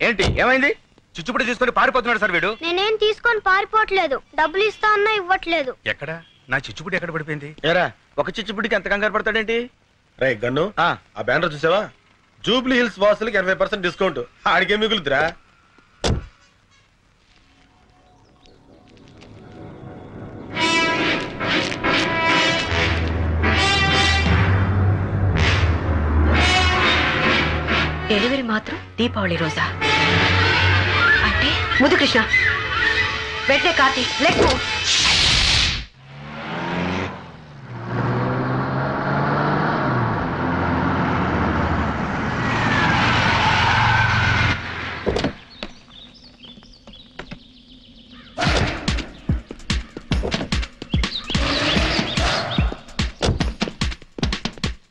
ఏంటి ఏమైంది? చిచ్చుపుడి తీసుకొని పారిపోతున్నాడు సార్ వీడు. నేనేం తీసుకొని పారిపోవట్లేదు, డబ్బులు ఇస్తా అన్నా ఇవ్వట్లేదు. ఎక్కడ నా చిచ్చుపుడి ఎక్కడ పడిపోయింది? ఏరా ఒక చిచ్చుపుడికి ఎంత కంగారు పడతాడేంటి? రే గన్ను, ఆ బ్యానర్ చూసావా? జూబ్లీ హిల్స్ వాసులకి 20% డిస్కౌంట్. ఆడికే మిగులుతురా. డెలివరీ మాత్రం దీపావళి రోజా? అంటే ముదు కృష్ణ వెంటనే కార్తీ లెట్స్ మూవ్.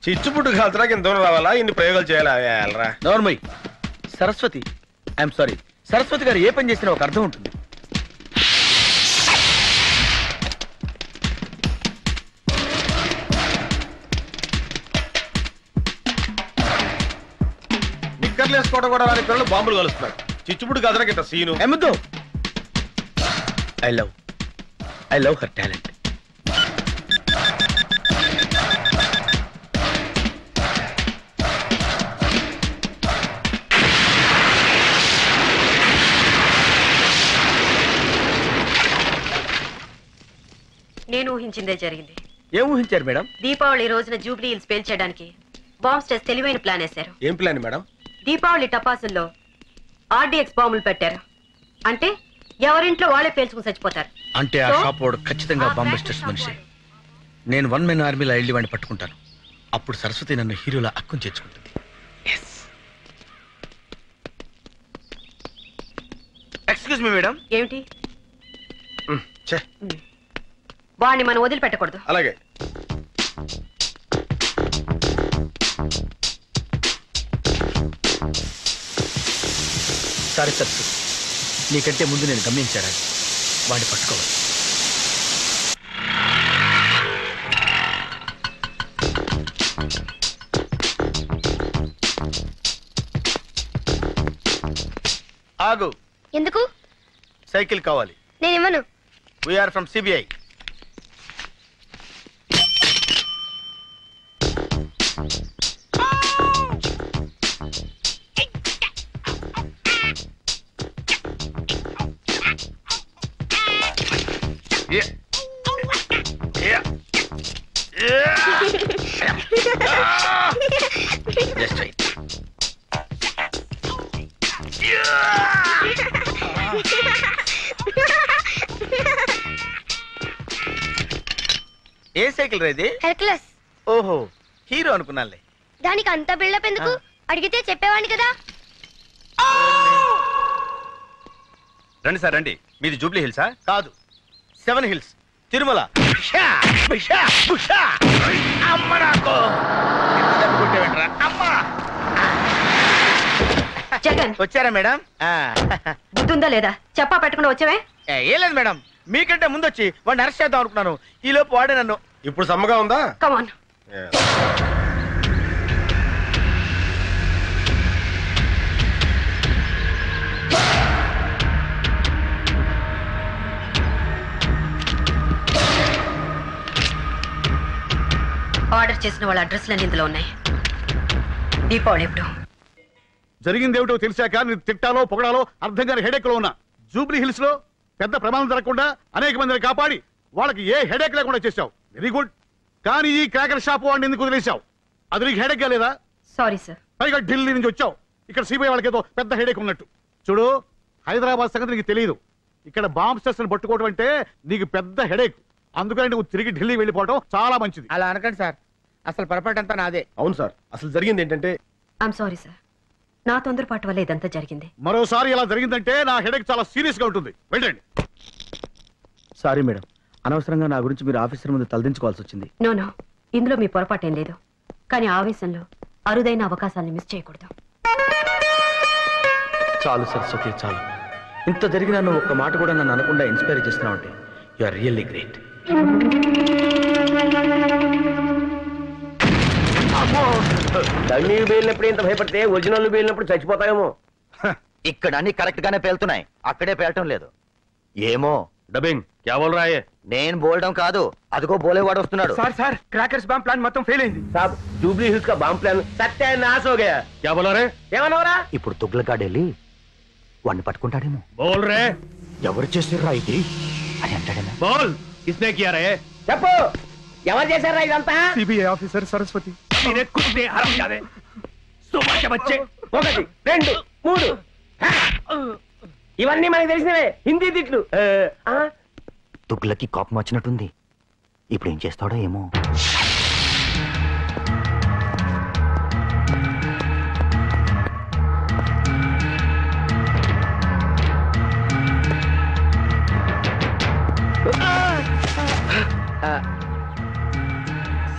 చిచ్చుపుట్టు కాల్చడానికి ఇంత దూరం రావాలా? ఇన్ని ప్రయోగాలు చేయాలా? నోర్మయ్ సరస్వతి, ఐఎమ్ సారీ, సరస్వతి గారు ఏ పని చేసినా ఒక అర్థం ఉంటుంది. నిక్కర్లు వేసుకోవడం కూడా వారి పిల్లలు బాంబులు కలుస్తున్నారు. చిచ్చుపుట్టు కాల్చడానికి ఇంత సీను ఏమద్దు. I love her talent. నేను ఊహించిందే జరిగింది. ఏం ఊహించారు మేడం? దీపావళి రోజున జూబ్లీ హిల్స్ పేల్చేయడానికి బాంబ్స్టర్స్ తెలివైన ప్లాన్ వేశారు. ఏం ప్లాన్ మేడం? దీపావళి టపాసుల్లో RDX బాంబులు పెట్టారు. అంటే ఎవరింట్లో వాళ్ళే పేల్చుకుని చచ్చిపోతారు. అంటే ఆ షాప్ వాడు ఖచ్చితంగా బాంబస్టర్స్ మనిషి. నేను 1 మెన్ ఆర్మీలో వెళ్ళి వాడిని పట్టుకుంటాను. అప్పుడు సరస్వతి నన్ను హీరోలా అక్కుని చేర్చుకుంటుంది. Excuse me madam. ఏమిటి? వాడిని మనం వదిలిపెట్టకూడదు. అలాగే. సారీ సరస్వతి, నీకంటే ముందు నేను గమనించాను. వాడిని పట్టుకోవాలి. ఆగు. ఎందుకు? సైకిల్ కావాలి. నేనేమను. We're from CBI. Just right. ఏ సైకిల్ రేది? హెర్క్యులస్. ఓహో, హీరో అనుకున్నానులే. దానికి అంత బిల్డప్ ఎందుకు? అడిగితే చెప్పేవాడిని కదా. రండి సార్ రండి. మీది జూబ్లీ హిల్సా? కాదు, 7 హిల్స్, తిరుమల. జగన్ వచ్చారా మేడం? బుద్ధుందా లేదా? చెప్పా పెట్టకుండా వచ్చావే? ఏం లేదు మేడం, మీకంటే ముందు వచ్చి వాడిని అరెస్ట్ చేద్దాం అనుకున్నాను. ఈ లోపు వాడే నన్ను. ఇప్పుడు సమ్మగా ఉందా? Come on. ఆర్డర్ చేసిన వాళ్ళ అడ్రస్లన్నీ ఇందులో ఉన్నాయి. దీపావళి ఎప్పుడు? జరిగిందేమిటో తెలిసాక నేను తిట్టాలో పొగడాలో అర్థం కాని హెడేక్ లో ఉన్నా. జూబ్లీ హిల్స్ లో పెద్ద ప్రమాదం జరగకుండా అనేక మందిని కాపాడి వాళ్ళకి ఏ హెడేక్ లేకుండా చేశావు. Very good. కానీ ఈ క్రాకర్ షాప్ వాడిని ఎందుకు వదిలేశావు? అది నీకు హెడేక్ గా లేదా? Sorry sir. పైగా ఢిల్లీ నుంచి వచ్చావు. ఇక్కడ సిబిఐ వాళ్ళకి ఏదో పెద్ద హెడేక్ ఉన్నట్టు. చూడు, హైదరాబాద్ సంగతి నీకు తెలియదు. ఇక్కడ బాంబ్స్టర్స్ ని పట్టుకోవడం అంటే నీకు పెద్ద హెడేక్. అందుకని నువ్వు తిరిగి ఢిల్లీ వెళ్ళిపోవడం చాలా మంచిది. అలా అనకండి సార్, అసలు పొరపాటు అంతా నాదే. అవును సార్, అసలు జరిగింది ఏంటంటే. ఐఎమ్ సారీ సార్, నా తొందరపాటు వల్ల ఇదంతా జరిగింది. మరోసారి ఇలా జరిగిందంటే నా హెడేక్ చాలా సీరియస్ గా ఉంటుంది. వెళ్ళండి. సారీ మేడం, అనవసరంగా నా గురించి మీరు ఆఫీసర్ ముందు తలదించుకోవాల్సి వచ్చింది. నో, ఇందులో మీ పొరపాటేం లేదు. కానీ ఆవేశంలో అరుదైన అవకాశాన్ని మిస్ చేయకూడదు. చాలు సరస్వతి, చాలు. ఇంత జరిగినా నువ్వు ఒక్క మాట కూడా నన్ను అనకుండా ఇన్స్పైర్ చేస్తున్నావు అంటే యు ఆర్ రియల్లీ గ్రేట్. అమ్మో, డమ్మీ పేలినప్పుడు ఇంత భయపడితే ఒరిజినల్ పేలినప్పుడు చచ్చిపోతాయేమో. ఇక్కడ అన్ని కరెక్ట్ గానే పేలుతున్నాయి, అక్కడే పేలటం లేదు. ఏమో డబ్బింగ్ క్యా బోల్ రहा है? నేను బోల్డం కాదు, అదిగో బోలేవాడు వస్తున్నాడు. సార్ క్రాకర్స్ బాంబ్ ప్లాన్ మొత్తం ఫెయిల్ అయింది. साहब జూబ్లీ హిల్స్ का बम प्लान सत्यानाश हो गया. क्या बोला रे? ఏమన్నావురా? ఇప్పుడు తుగ్లకాడు వెళ్ళి వాడిని పట్టుకుంటాడేమో. बोल रे. ఎవరు చేసిర్రా ఇది అని అంటాడేమో. बोल किसने किया रे? చెప్పు ఎవరు చేశారా ఇదంతా? CBI officer Saraswati. सीधे कुछ नहीं हराम जादे. सुबह के बच्चे. ఒకటి రెండు మూడు. ఇవన్నీ మనకు తెలిసినవే హిందీ తిట్లు. తుగ్లకి కోపం వచ్చినట్టుంది, ఇప్పుడు ఏం చేస్తాడో ఏమో.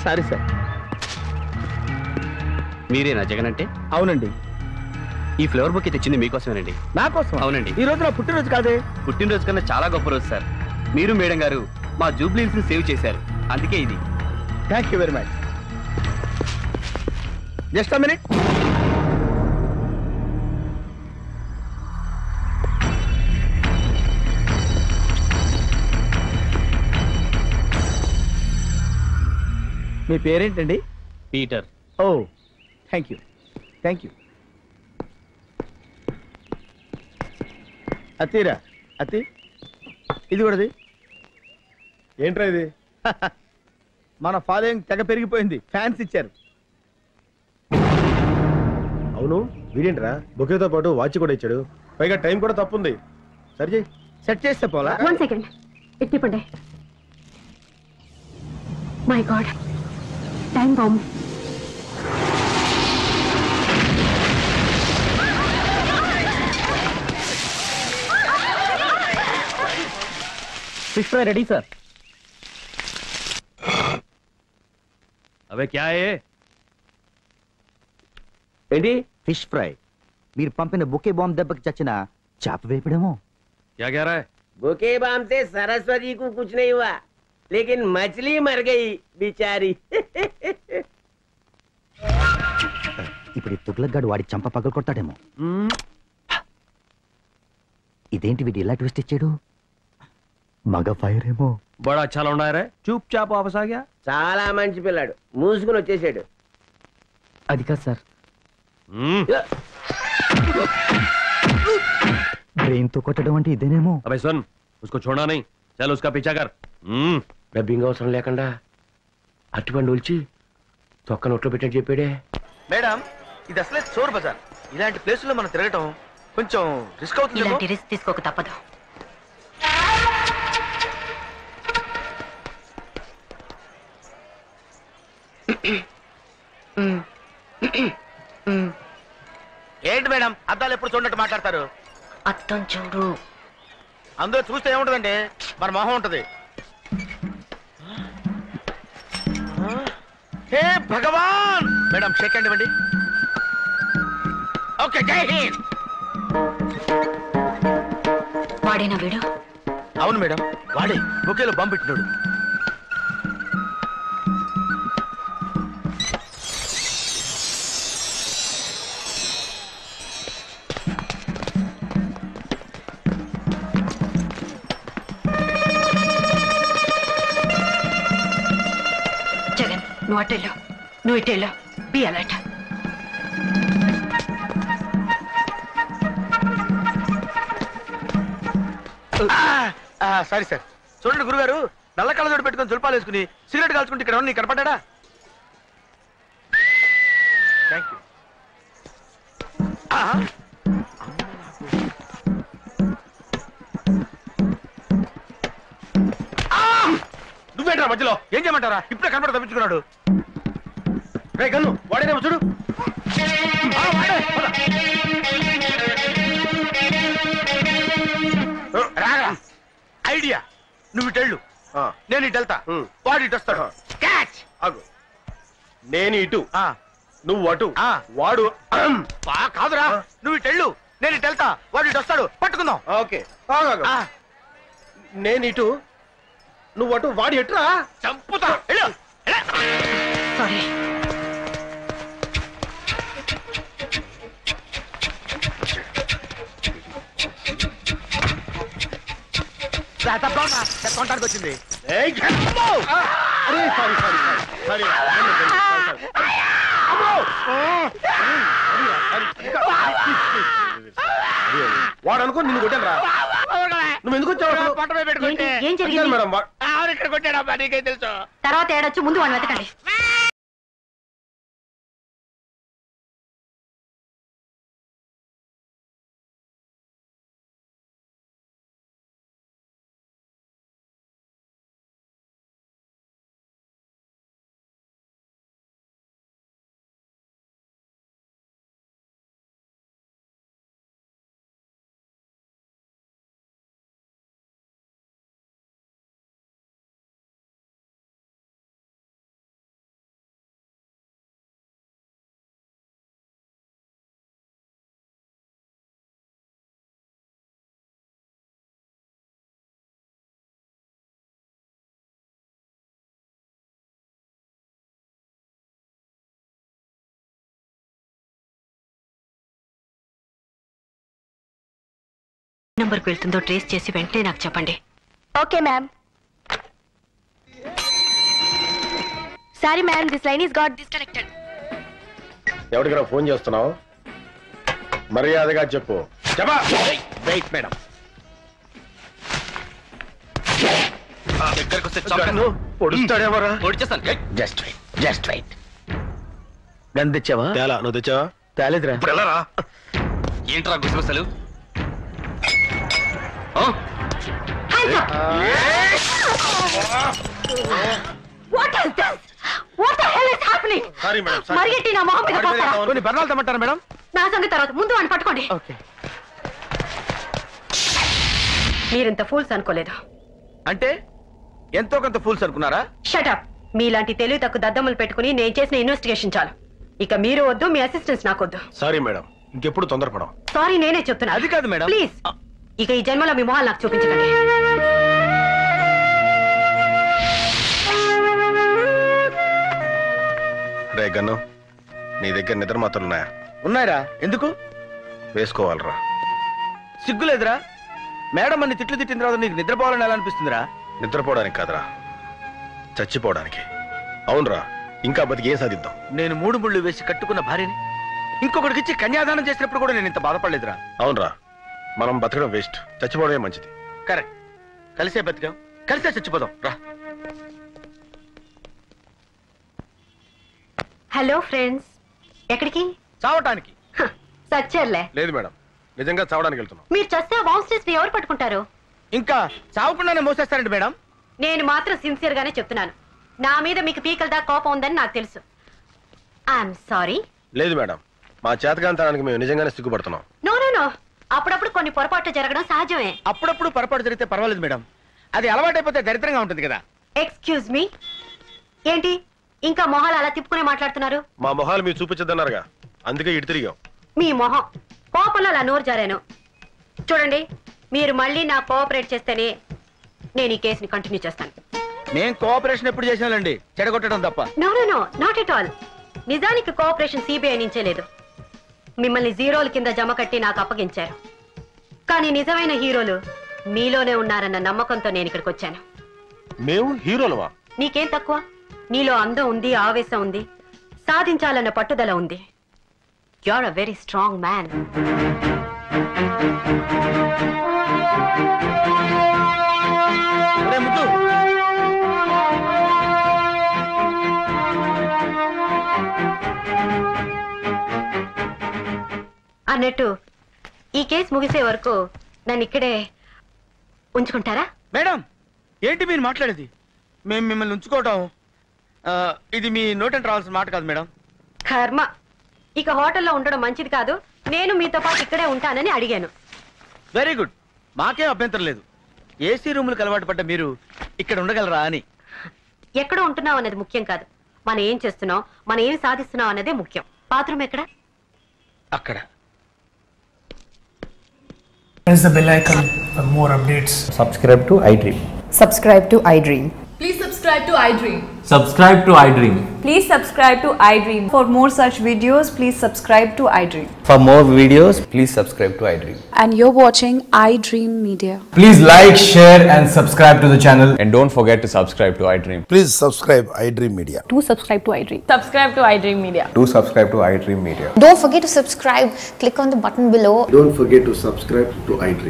Sorry sir. మీరేనా జగన్ అంటే? అవునండి. ఈ ఫ్లేవర్ బుక్ తెచ్చింది మీకోసమేనండి. నా కోసం? అవునండి. ఈ రోజు నా పుట్టినరోజు కాదే. పుట్టినరోజు కన్నా చాలా గొప్ప రోజు సార్. మీరు మేడం గారు మా జూబ్లీ హిల్స్ ని సేవ్ చేశారు, అందుకే ఇది. Thank you very much. Just a minute. మీ పేరేంటండి? Peter. Oh thank you thank you. అత్తిరా అత్తి, ఇది కూడాది. ఏంట్రా ఇది? మన ఫాలోయింగ్ తెగ పెరిగిపోయింది, ఫ్యాన్స్ ఇచ్చారు. అవును, వీడేంట్రా బొకేతో పాటు వాచ్ కూడా ఇచ్చాడు, పైగా టైం కూడా తప్పుంది. సరి చేయి. సెట్ చేస్తే పోలా. 1 సెకండ్ ఎత్తిపండి. My God, time bomb. Fish fry ready sir. అవే క్యా హై? ఏంటి? Fish fry. మీరు పంపిన బుకే బాంబ్ దెబ్బకి చచ్చిన చేప వేపడేమో. క్యా కह रहा है? बुके बम से सरस्वती को कुछ नहीं हुआ, लेकिन मछली मर गई बेचारी. ఇప్పుడు ఈ తుగ్లక్గాడు వాడి చంప పగలు కొడతాడేమో. ఇదేంటి వీడు ఇలా ట్విస్ట్ ఇచ్చాడు? మగ ఫైర్ ఏమో. బడా अच्छा लौंडा है रे, चुपचाप वापस आ गया. చాలా మంచి పిల్లాడు, మూసుకుని వచ్చేసాడు. అది కాదు సార్. బ్రెయిన్ తో కొట్టడం అంటే ఇదేనేమో. अबे सुन, उसको छोड़ना नहीं, चल उसका पीछा कर. డబ్బింగ్ అవసరం లేకుండా అట్టుపండు ఒలిచి తొక్క నోట్లో పెట్టని చెప్పాడే. మేడం, ఇది అసలే చోర్ బజార్. ఇలాంటి ప్లేసుల్లో మనం తిరగటం కొంచెం రిస్క్ అవుతుంది. ఇలాంటి రిస్క్ తీసుకోక తప్పదు. ఏంటి మేడం, అద్దాలు ఎప్పుడు చూడట్టు మాట్లాడతారు? అర్థం చూడు. అందులో చూస్తే ఏముంటదండి, మన మొహం ఉంటది. హే భగవాన్! మేడం షేక్ హ్యాండ్ ఇవ్వండి. ఓకే, జై హింద్. వాడేనా వీడు? అవును మేడం, వాడే బొకేలో బాంబు పెట్టినాడు. జగన్, నువ్వు అటెళ్ళు, నువ్వు ఇటెళ్ళు. Be alert. Sorry sir. చూడండి గురుగారు, నల్ల కళ్ళజోడు పెట్టుకుని దుల్పాలు వేసుకుని సిగరెట్ కాల్చుకుంటే ఇక్కడ నీకు కనపడ్డా? Thank you. నువ్వేంట్రా మధ్యలో? ఏం చేయమంటారా? ఇప్పుడే కనపడ తప్పించుకున్నాడు. రే గన్ను, వాడేనేమో చూడు. రాగా ఐడియా, నువ్వు ఇటెళ్ళు, నేను ఇటు వెళ్తా, వాడు ఇటు వస్తాడు. క్యాచ్. ఆగు. నేను ఇటు, నువ్వు అటు, వాడు కాదురా, నువ్వు ఇటు వెళ్ళు, నేను ఇటు వెళ్తా, వాడు ఇటు వస్తాడు. పట్టుకుందాం. ఓకే. నేను ఇటు, నువ్వు అటు, వాడు ఎటురా? చంపుతా. సారీ. కొనడానికి వచ్చింది. వాడు అనుకో నిన్ను కొట్టాను రా. నువ్వు ఎందుకు వచ్చావు? ఏం జరిగింది మేడం ఇక్కడ కొట్టాడమ్మా, నీకేం తెలుసు? తర్వాత ఏడొచ్చు, ముందు వాడిని వెతకండి. నంబర్కి వెళ్తుందో ట్రేస్ చేసి వెంటనే నాకు చెప్పండి. Okay ma'am. Sorry ma'am, this line is got disconnected. ఎవరికైనా ఫోన్ చేస్తున్నావు? మర్యాదగా చెప్పు. చెప్పా. Wait madam. దగ్గరకు వస్తే పొడుస్తాడేమరా? పొడిచేస్తాను. Just wait, just wait. Gun తెచ్చావా? తేలా. నువ్వు తెచ్చావా? తేలేదురా. ఇప్పుడు వెళ్ళరా. ఏంట్రా గుసగుసలు? What is this? What the hell is happening? Sorry madam. మరిగట్టి నా మొహం మీద పోస్తారా? కొన్ని బర్ణాలు తెమ్మంటారా మేడం? నా సంగతి తర్వాత, ముందు వాడిని పట్టుకోండి. ఓకే. మీరింత ఫూల్స్ అనుకోలేదు. అంటే ఎంతో కొంత ఫూల్స్ అనుకున్నారా? షటప్. మీలాంటి తెలివి తక్కువ దద్దమ్మలు పెట్టుకుని నేను చేసిన ఇన్వెస్టిగేషన్ చాలు. ఇక మీరు వద్దు, మీ అసిస్టెన్స్ నాకొద్దు. సారీ మేడం, ఇంకెప్పుడు తొందరపడం. సారీ నేనే చెప్తున్నా. అది కాదు మేడం. ప్లీజ్, ఇక ఈ జన్మలో మీ మొహాలు నాకు చూపించకండి. రే గన్ను, నీ దగ్గర నిద్ర మాత్రలు ఉన్నాయా? ఉన్నాయిరా. ఎందుకు? వేసుకోవాలరా. సిగ్గులేదురా? మేడం అన్ని తిట్లు తిట్టిన తర్వాత నీకు నిద్రపోవాలని ఎలా అనిపిస్తుందిరా? నిద్రపోవడానికి కాదురా, చచ్చిపోవడానికి. అవునరా, ఇంకా బతికి ఏం సాధిద్దాం? నేను 3 ముళ్ళు వేసి కట్టుకున్న భార్యని ఇంకొకటికి ఇచ్చి కన్యాదానం చేసినప్పుడు కూడా నేను ఇంత బాధపడలేదురా. అవునరా, మనం బతకడం వేస్ట్, చచ్చిపోవడమే మంచిది. కరెక్ట్. కలిసే బతికాం, కలిసే చచ్చిపోదాం. రా. Hello friends. ఎక్కడికి? చావటానికి. సచ్చర్లే. లేదు మేడం, నిజంగా చావడానికి వెళ్తున్నాం. మీరు చస్తే బాన్స్టర్స్ ఎవరు పట్టుకుంటారు? ఇంకా చావకుండానే మోసేస్తారండి మేడం. నేను మాత్రం సిన్సియర్ గానే చెప్తున్నాను. నా మీద మీకు పీకల దాకా కోపం ఉందని నాకు తెలుసు. I'm sorry. లేదు మేడం, మా చేతకాంతానికి మేము నిజంగానే సిగ్గుపడుతున్నాం. నో నో నో, అప్పుడప్పుడు కొన్ని పొరపాట్లు జరగడం సహజమే. అప్పుడప్పుడు పొరపాటు జరిగితే పర్వాలేదు మేడం, అది అలవాటైపోతే దరిద్రంగా ఉంటుంది కదా. ఎక్స్క్యూజ్ మీ, ఏంటి ఇంకా మొహాలు అలా తిప్పుకునే మాట్లాడుతున్నారు? మా మొహాలు మీరు చూపించద్దన్నారుగా, అందుకే ఇటు తిరిగాం. మీ మొహం కోపంలో అలా నోరు జారాను. చూడండి, మీరు మళ్ళీ నా కోఆపరేట్ చేస్తేనే నేను ఈ కేసుని కంటిన్యూ చేస్తాను. నేను కోఆపరేషన్ ఎప్పుడు చేసానండి, చెడగొట్టడం తప్ప. No no no, not at all. నిజానికి కోఆపరేషన్ సిబిఐ నుంచే లేదు. మిమ్మల్ని జీరోల కింద జమ కట్టి నాకు అప్పగించారు. కానీ నిజమైన హీరోలు మీలోనే ఉన్నారన్న నమ్మకంతో నేను ఇక్కడికి వచ్చాను. మేము హీరోలవా? నీకేం తక్కువ? నీలో అందం ఉంది, ఆవేశం ఉంది, సాధించాలన్న పట్టుదల ఉంది. You are a very strong man. ముద్దు, అన్నట్టు ఈ కేసు ముగిసే వరకు నన్ను ఇక్కడే ఉంచుకుంటారా? మేడం ఏంటి మీరు మాట్లాడేది? మేము మిమ్మల్ని ఉంచుకోవటం ఇది మీ నోటంటే రావాల్సిన మాట కాదు మేడం. కర్మ. ఇక హోటల్లో ఉండడం మంచిది కాదు. నేను మీతో పాటు ఇక్కడే ఉంటానని అడిగాను. వెరీ గుడ్, మాకేం అభ్యంతరం లేదు. ఏసీ రూములకు అలవాటు పడ్డ మీరు ఇక్కడ ఉండగలరా అని. ఎక్కడ ఉంటున్నావు అనేది ముఖ్యం కాదు, మనం ఏం చేస్తున్నాం, మనం ఏం సాధిస్తున్నాం అన్నదే ముఖ్యం. బాత్రూమ్ ఎక్కడ? అక్కడ. Press the bell icon for more updates. Subscribe to iDream. Subscribe to iDream. Please subscribe to iDream. Subscribe to iDream. Please subscribe to iDream. For more such videos, please subscribe to iDream. For more videos, please subscribe to iDream. And you're watching iDream Media. Please like, share, and subscribe to the channel. And don't forget to subscribe to iDream. Please subscribe iDream Media. Do subscribe to iDream. Subscribe to iDream Media. Do subscribe to iDream Media. Don't forget to subscribe. Click on the button below. Don't forget to subscribe to iDream.